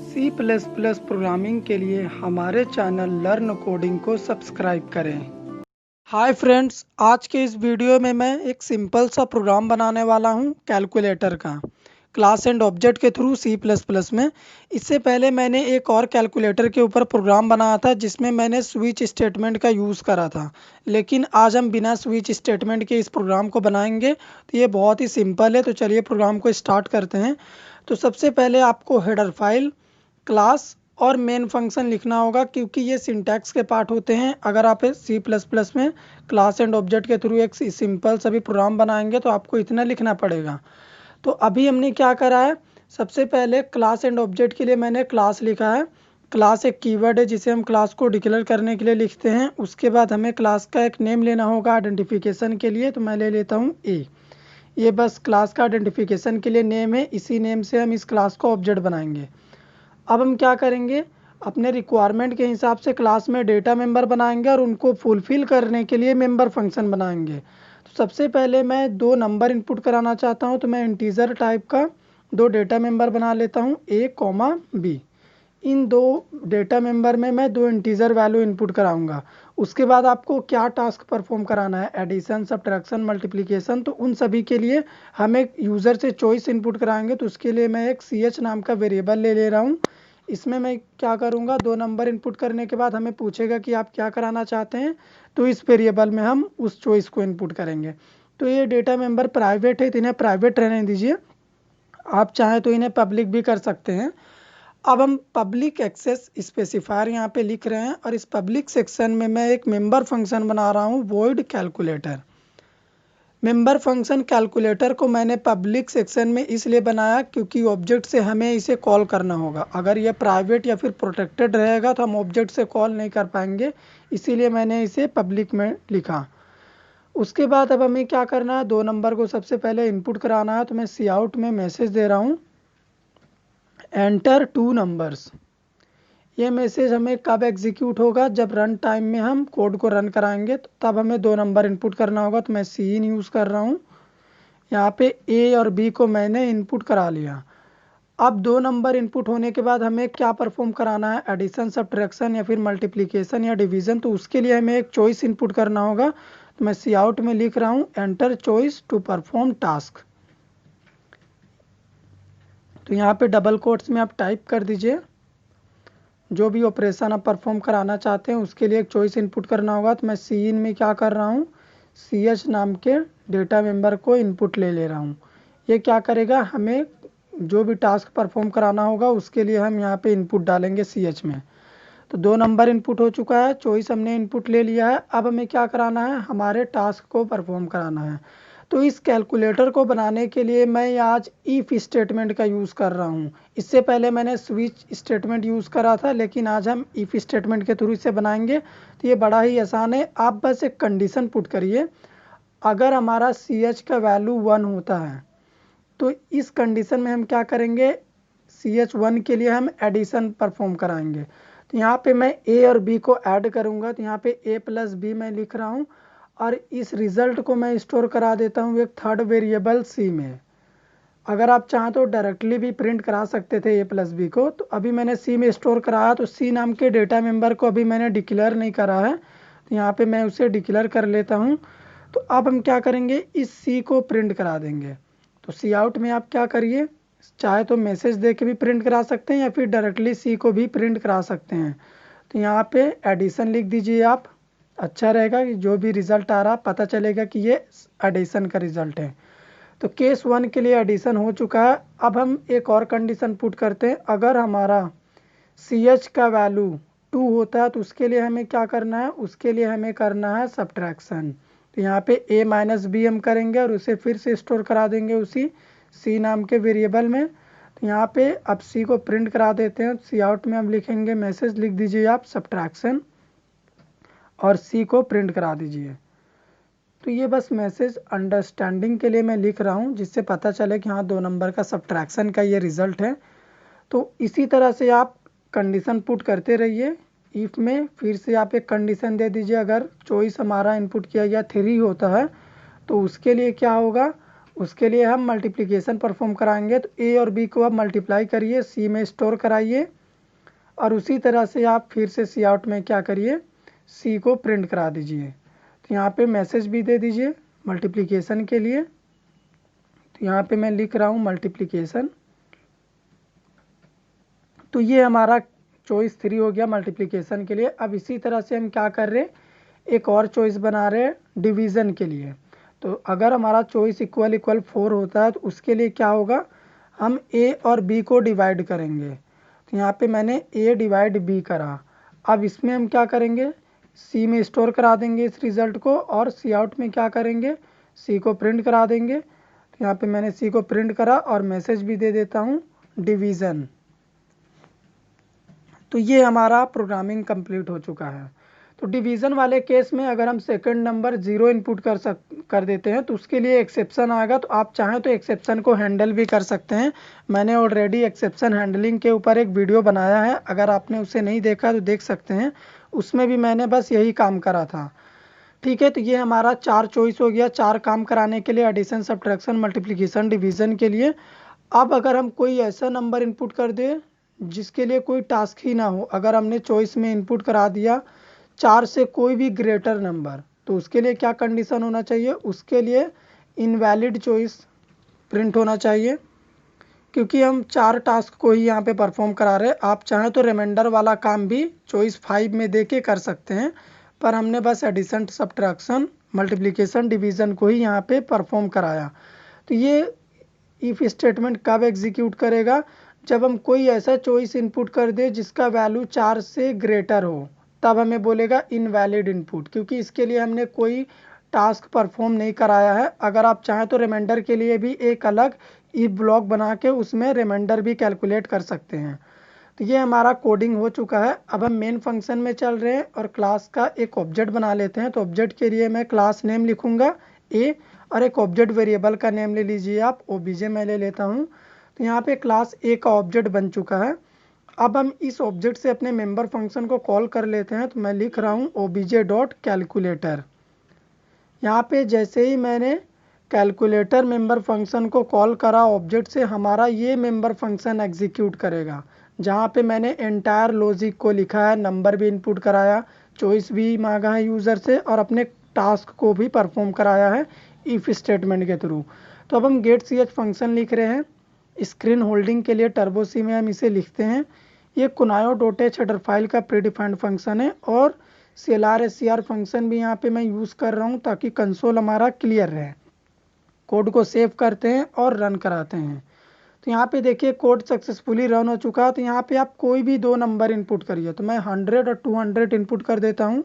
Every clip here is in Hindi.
सी प्लस प्लस प्रोग्रामिंग के लिए हमारे चैनल लर्न कोडिंग को सब्सक्राइब करें। हाय फ्रेंड्स, आज के इस वीडियो में मैं एक सिंपल सा प्रोग्राम बनाने वाला हूं कैलकुलेटर का, क्लास एंड ऑब्जेक्ट के थ्रू सी प्लस प्लस में। इससे पहले मैंने एक और कैलकुलेटर के ऊपर प्रोग्राम बनाया था जिसमें मैंने स्विच स्टेटमेंट का यूज़ करा था, लेकिन आज हम बिना स्विच स्टेटमेंट के इस प्रोग्राम को बनाएंगे। तो ये बहुत ही सिंपल है, तो चलिए प्रोग्राम को स्टार्ट करते हैं। तो सबसे पहले आपको हेडर फाइल, क्लास और मेन फंक्शन लिखना होगा, क्योंकि ये सिंटैक्स के पार्ट होते हैं। अगर आप सी प्लस प्लस में क्लास एंड ऑब्जेक्ट के थ्रू एक सिंपल सा भी प्रोग्राम बनाएंगे तो आपको इतना लिखना पड़ेगा। तो अभी हमने क्या करा है, सबसे पहले क्लास एंड ऑब्जेक्ट के लिए मैंने क्लास लिखा है। क्लास एक कीवर्ड है जिसे हम क्लास को डिक्लेयर करने के लिए लिखते हैं। उसके बाद हमें क्लास का एक नेम लेना होगा आइडेंटिफिकेशन के लिए, तो मैं ले लेता हूँ ए। ये बस क्लास का आइडेंटिफिकेशन के लिए नेम है, इसी नेम से हम इस क्लास को ऑब्जेक्ट बनाएंगे। अब हम क्या करेंगे, अपने रिक्वायरमेंट के हिसाब से क्लास में डेटा मेंबर बनाएंगे और उनको फुलफिल करने के लिए मेंबर फंक्शन बनाएंगे। तो सबसे पहले मैं दो नंबर इनपुट कराना चाहता हूं, तो मैं इंटीजर टाइप का दो डेटा मेंबर बना लेता हूं, ए कॉमा बी। इन दो डेटा मेंबर में मैं दो इंटीजर वैल्यू इनपुट कराऊंगा। उसके बाद आपको क्या टास्क परफॉर्म कराना है, एडिशन, सब्ट्रैक्शन, मल्टीप्लिकेशन, तो उन सभी के लिए हम एक यूज़र से चॉइस इनपुट कराएंगे। तो उसके लिए मैं एक ch नाम का वेरिएबल ले रहा हूँ। इसमें मैं क्या करूँगा, दो नंबर इनपुट करने के बाद हमें पूछेगा कि आप क्या कराना चाहते हैं, तो इस वेरिएबल में हम उस चॉइस को इनपुट करेंगे। तो ये डेटा मेंबर प्राइवेट है, तो इन्हें प्राइवेट रहने दीजिए। आप चाहें तो इन्हें पब्लिक भी कर सकते हैं। अब हम पब्लिक एक्सेस स्पेसिफायर यहाँ पे लिख रहे हैं और इस पब्लिक सेक्शन में मैं एक मेंबर फंक्शन बना रहा हूँ, void calculator. Member function calculator को मैंने पब्लिक सेक्शन में इसलिए बनाया क्योंकि ऑब्जेक्ट से हमें इसे कॉल करना होगा। अगर यह प्राइवेट या फिर प्रोटेक्टेड रहेगा तो हम ऑब्जेक्ट से कॉल नहीं कर पाएंगे, इसीलिए मैंने इसे पब्लिक में लिखा। उसके बाद अब हमें क्या करना है, दो नंबर को सबसे पहले इनपुट कराना है। तो मैं सी आउट में मैसेज दे रहा हूँ, एंटर टू नंबर्स। ये मैसेज हमें कब एग्जीक्यूट होगा, जब रन टाइम में हम कोड को रन कराएंगे, तो तब हमें दो नंबर इनपुट करना होगा। तो मैं सी इन यूज़ कर रहा हूँ। यहाँ पे ए और बी को मैंने इनपुट करा लिया। अब दो नंबर इनपुट होने के बाद हमें क्या परफॉर्म कराना है, एडिशन, सब्ट्रैक्शन या फिर मल्टीप्लिकेशन या डिवीजन, तो उसके लिए हमें एक चॉइस इनपुट करना होगा। तो मैं सी आउट में लिख रहा हूँ, enter choice to perform task. तो यहाँ पे डबल कोट्स में आप टाइप कर दीजिए जो भी ऑपरेशन आप परफॉर्म कराना चाहते हैं, उसके लिए एक चॉइस इनपुट करना होगा। तो मैं सी इन में क्या कर रहा हूँ, ch नाम के डेटा मेंबर को इनपुट ले रहा हूँ। ये क्या करेगा, हमें जो भी टास्क परफॉर्म कराना होगा उसके लिए हम यहाँ पे इनपुट डालेंगे ch में। तो दो नंबर इनपुट हो चुका है, चॉइस हमने इनपुट ले लिया है। अब हमें क्या कराना है, हमारे टास्क को परफॉर्म कराना है। तो इस कैलकुलेटर को बनाने के लिए मैं आज इफ स्टेटमेंट का यूज़ कर रहा हूँ। इससे पहले मैंने स्विच स्टेटमेंट यूज़ करा था, लेकिन आज हम इफ स्टेटमेंट के थ्रू इसे बनाएंगे। तो ये बड़ा ही आसान है, आप बस एक कंडीशन पुट करिए। अगर हमारा ch का वैल्यू 1 होता है तो इस कंडीशन में हम क्या करेंगे, ch1 के लिए हम एडिशन परफॉर्म कराएंगे। तो यहाँ पे मैं a और b को ऐड करूँगा। तो यहाँ पे a प्लस बी मैं लिख रहा हूँ और इस रिज़ल्ट को मैं स्टोर करा देता हूँ एक थर्ड वेरिएबल c में। अगर आप चाहें तो डायरेक्टली भी प्रिंट करा सकते थे a प्लस बी को, तो अभी मैंने c में स्टोर कराया। तो c नाम के डेटा मेंबर को अभी मैंने डिक्लेयर नहीं करा है, तो यहाँ पे मैं उसे डिक्लेयर कर लेता हूँ। तो अब हम क्या करेंगे, इस c को प्रिंट करा देंगे। तो सी आउट में आप क्या करिए, चाहे तो मैसेज दे के भी प्रिंट करा सकते हैं या फिर डायरेक्टली सी को भी प्रिंट करा सकते हैं। तो यहाँ पे एडिशन लिख दीजिए आप, अच्छा रहेगा कि जो भी रिज़ल्ट आ रहा पता चलेगा कि ये एडिशन का रिज़ल्ट है। तो केस 1 के लिए एडिशन हो चुका है। अब हम एक और कंडीशन पुट करते हैं, अगर हमारा ch का वैल्यू 2 होता है तो उसके लिए हमें क्या करना है, उसके लिए हमें करना है सब्ट्रैक्शन। तो यहाँ पे a माइनस बी हम करेंगे और उसे फिर से स्टोर करा देंगे उसी c नाम के वेरिएबल में। तो यहाँ पे अब c को प्रिंट करा देते हैं। सी आउट में हम लिखेंगे, मैसेज लिख दीजिए आप सब्ट्रैक्शन और c को प्रिंट करा दीजिए। तो ये बस मैसेज अंडरस्टैंडिंग के लिए मैं लिख रहा हूँ, जिससे पता चले कि हाँ दो नंबर का सब्ट्रैक्शन का ये रिज़ल्ट है। तो इसी तरह से आप कंडीशन पुट करते रहिए। इफ़ में फिर से आप एक कंडीशन दे दीजिए, अगर चॉइस हमारा इनपुट किया गया 3 होता है तो उसके लिए क्या होगा, उसके लिए हम मल्टीप्लिकेशन परफॉर्म कराएंगे। तो ए और बी को आप मल्टीप्लाई करिए, सी में स्टोर कराइए और उसी तरह से आप फिर से सी आउट में क्या करिए, सी को प्रिंट करा दीजिए। तो यहाँ पे मैसेज भी दे दीजिए मल्टीप्लिकेशन के लिए। तो यहाँ पे मैं लिख रहा हूँ मल्टीप्लिकेशन। तो ये हमारा चॉइस 3 हो गया मल्टीप्लिकेशन के लिए। अब इसी तरह से हम क्या कर रहे हैं, एक और चॉइस बना रहे हैं डिवीज़न के लिए। तो अगर हमारा चॉइस इक्वल इक्वल 4 होता है तो उसके लिए क्या होगा, हम ए और बी को डिवाइड करेंगे। तो यहाँ पे मैंने ए डिवाइड बी करा। अब इसमें हम क्या करेंगे, सी में स्टोर करा देंगे इस रिज़ल्ट को, और सी आउट में क्या करेंगे, सी को प्रिंट करा देंगे। तो यहाँ पे मैंने सी को प्रिंट करा और मैसेज भी दे देता हूँ डिवीज़न। तो ये हमारा प्रोग्रामिंग कंप्लीट हो चुका है। तो डिवीज़न वाले केस में अगर हम सेकंड नंबर 0 इनपुट कर देते हैं तो उसके लिए एक्सेप्शन आएगा। तो आप चाहें तो एक्सेप्शन को हैंडल भी कर सकते हैं। मैंने ऑलरेडी एक्सेप्शन हैंडलिंग के ऊपर एक वीडियो बनाया है, अगर आपने उसे नहीं देखा तो देख सकते हैं। उसमें भी मैंने बस यही काम करा था। ठीक है, तो ये हमारा 4 चॉइस हो गया, 4 काम कराने के लिए, एडिशन, सब्ट्रैक्शन, मल्टीप्लिकेशन, डिवीज़न के लिए। अब अगर हम कोई ऐसा नंबर इनपुट कर दे जिसके लिए कोई टास्क ही ना हो, अगर हमने चॉइस में इनपुट करा दिया 4 से कोई भी ग्रेटर नंबर, तो उसके लिए क्या कंडीशन होना चाहिए, उसके लिए इनवैलिड चॉइस प्रिंट होना चाहिए, क्योंकि हम 4 टास्क को ही यहाँ पे परफॉर्म करा रहे हैं। आप चाहें तो रिमाइंडर वाला काम भी चॉइस 5 में दे के कर सकते हैं, पर हमने बस एडिशन, सब्ट्रैक्शन, मल्टीप्लिकेशन, डिवीज़न को ही यहाँ पे परफॉर्म कराया। तो ये इफ़ स्टेटमेंट कब एग्जीक्यूट करेगा, जब हम कोई ऐसा चॉइस इनपुट कर दे जिसका वैल्यू 4 से ग्रेटर हो, तब हमें बोलेगा इनवैलिड इनपुट, क्योंकि इसके लिए हमने कोई टास्क परफॉर्म नहीं कराया है। अगर आप चाहें तो रिमाइंडर के लिए भी एक अलग इफ ब्लॉक बना के उसमें रिमाइंडर भी कैलकुलेट कर सकते हैं। तो ये हमारा कोडिंग हो चुका है। अब हम मेन फंक्शन में चल रहे हैं और क्लास का एक ऑब्जेक्ट बना लेते हैं। तो ऑब्जेक्ट के लिए मैं क्लास नेम लिखूंगा ए, और एक ऑब्जेक्ट वेरिएबल का नेम ले लीजिए आप, ओबीजे मैं ले लेता हूँ। तो यहाँ पे क्लास ए का ऑब्जेक्ट बन चुका है। अब हम इस ऑब्जेक्ट से अपने मेंबर फंक्शन को कॉल कर लेते हैं। तो मैं लिख रहा हूँ ओबीजे डॉट कैलकुलेटर। यहाँ पे जैसे ही मैंने कैलकुलेटर मेंबर फंक्शन को कॉल करा ऑब्जेक्ट से, हमारा ये मेंबर फंक्शन एग्जीक्यूट करेगा, जहाँ पे मैंने एंटायर लॉजिक को लिखा है, नंबर भी इनपुट कराया, चॉइस भी मांगा है यूज़र से, और अपने टास्क को भी परफॉर्म कराया है इफ़ स्टेटमेंट के थ्रू। तो अब हम गेट सी एच फंक्शन लिख रहे हैं। स्क्रीन होल्डिंग के लिए टर्बो सी में हम इसे लिखते हैं। ये कुनायो डॉट एच हेडर फाइल का प्रीडिफाइंड फंक्शन है, और CLR SCR फंक्शन भी यहाँ पे मैं यूज़ कर रहा हूँ ताकि कंसोल हमारा क्लियर रहे। कोड को सेव करते हैं और रन कराते हैं। तो यहाँ पे देखिए कोड सक्सेसफुली रन हो चुका है। तो यहाँ पे आप कोई भी 2 नंबर इनपुट करिए। तो मैं 100 और 200 इनपुट कर देता हूँ।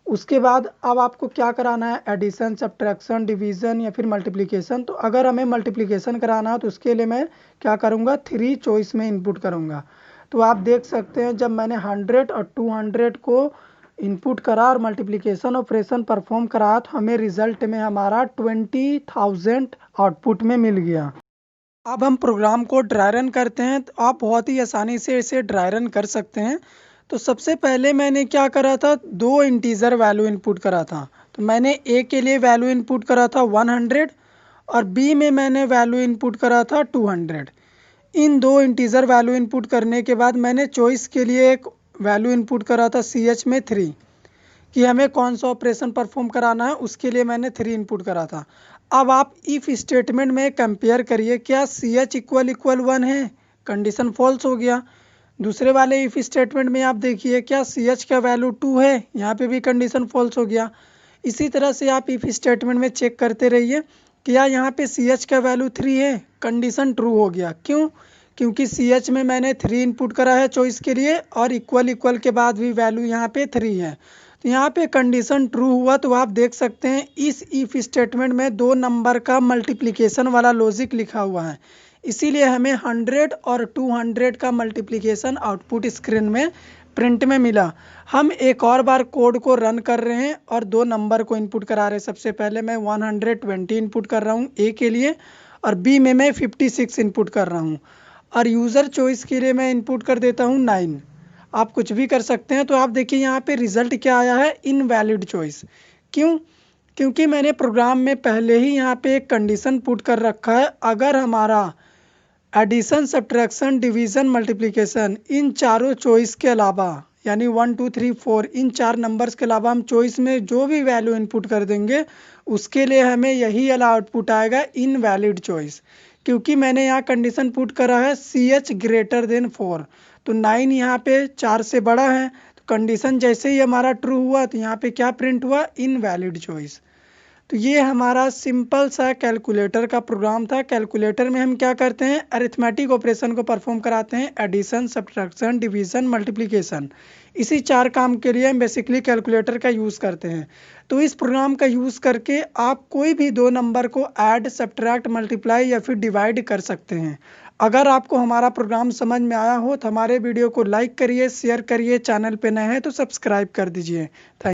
उसके बाद अब आपको क्या कराना है, एडिशन, सब्ट्रैक्शन, डिवीज़न या फिर मल्टीप्लिकेशन। तो अगर हमें मल्टीप्लिकेशन कराना है तो उसके लिए मैं क्या करूँगा, 3 चॉइस में इनपुट करूँगा। तो आप देख सकते हैं जब मैंने 100 और 200 को इनपुट करा और मल्टीप्लिकेशन ऑपरेशन परफॉर्म करा, तो हमें रिजल्ट में हमारा 20,000 आउटपुट में मिल गया। अब हम प्रोग्राम को ड्राई रन करते हैं। तो आप बहुत ही आसानी से इसे ड्राई रन कर सकते हैं। तो सबसे पहले मैंने क्या करा था, 2 इंटीजर वैल्यू इनपुट करा था। तो मैंने ए के लिए वैल्यू इनपुट करा था 100 और बी में मैंने वैल्यू इनपुट करा था 200। इन 2 इंटीजर वैल्यू इनपुट करने के बाद मैंने चॉइस के लिए एक वैल्यू इनपुट करा था CH में 3, कि हमें कौन सा ऑपरेशन परफॉर्म कराना है, उसके लिए मैंने 3 इनपुट करा था। अब आप इफ़ स्टेटमेंट में कंपेयर करिए, क्या CH इक्वल इक्वल 1 है, कंडीशन फॉल्स हो गया। दूसरे वाले इफ़ स्टेटमेंट में आप देखिए क्या CH का वैल्यू 2 है, यहाँ पे भी कंडीशन फॉल्स हो गया। इसी तरह से आप इफ़ स्टेटमेंट में चेक करते रहिए, क्या यहाँ पे CH का वैल्यू 3 है, कंडीशन ट्रू हो गया। क्यों, क्योंकि CH में मैंने 3 इनपुट करा है चॉइस के लिए, और इक्वल इक्वल के बाद भी वैल्यू यहाँ पे 3 है। तो यहाँ पे कंडीशन ट्रू हुआ। तो आप देख सकते हैं इस इफ स्टेटमेंट में 2 नंबर का मल्टीप्लिकेशन वाला लॉजिक लिखा हुआ है, इसीलिए हमें 100 और 200 का मल्टीप्लिकेशन आउटपुट स्क्रीन में प्रिंट में मिला। हम एक और बार कोड को रन कर रहे हैं और 2 नंबर को इनपुट करा रहे हैं। सबसे पहले मैं 120 इनपुट कर रहा हूँ ए के लिए, और बी में मैं 56 इनपुट कर रहा हूँ, और यूज़र चॉइस के लिए मैं इनपुट कर देता हूँ 9। आप कुछ भी कर सकते हैं। तो आप देखिए यहाँ पे रिजल्ट क्या आया है, इनवैलिड चॉइस। क्यों, क्योंकि मैंने प्रोग्राम में पहले ही यहाँ पे एक कंडीशन पुट कर रखा है, अगर हमारा एडिशन, सब्ट्रैक्शन, डिवीज़न, मल्टीप्लिकेशन इन चारों चॉइस के अलावा यानी 1 2 3 4 इन 4 नंबर्स के अलावा हम चॉइस में जो भी वैल्यू इनपुट कर देंगे उसके लिए हमें यही वाला आउटपुट आएगा इनवैलिड चॉइस। क्योंकि मैंने यहाँ कंडीशन पुट करा है CH ग्रेटर देन 4, तो 9 यहाँ पे 4 से बड़ा है, तो कंडीशन जैसे ही हमारा ट्रू हुआ तो यहाँ पे क्या प्रिंट हुआ, इनवैलिड चॉइस। तो ये हमारा सिंपल सा कैलकुलेटर का प्रोग्राम था। कैलकुलेटर में हम क्या करते हैं, अरिथमेटिक ऑपरेशन को परफॉर्म कराते हैं, एडिशन, सब्ट्रैक्शन, डिवीज़न, मल्टीप्लिकेशन। इसी 4 काम के लिए हम बेसिकली कैलकुलेटर का यूज़ करते हैं। तो इस प्रोग्राम का यूज़ करके आप कोई भी 2 नंबर को ऐड, सब्ट्रैक्ट, मल्टीप्लाई या फिर डिवाइड कर सकते हैं। अगर आपको हमारा प्रोग्राम समझ में आया हो तो हमारे वीडियो को लाइक करिए, शेयर करिए, चैनल पे नए हैं तो सब्सक्राइब कर दीजिए। थैंक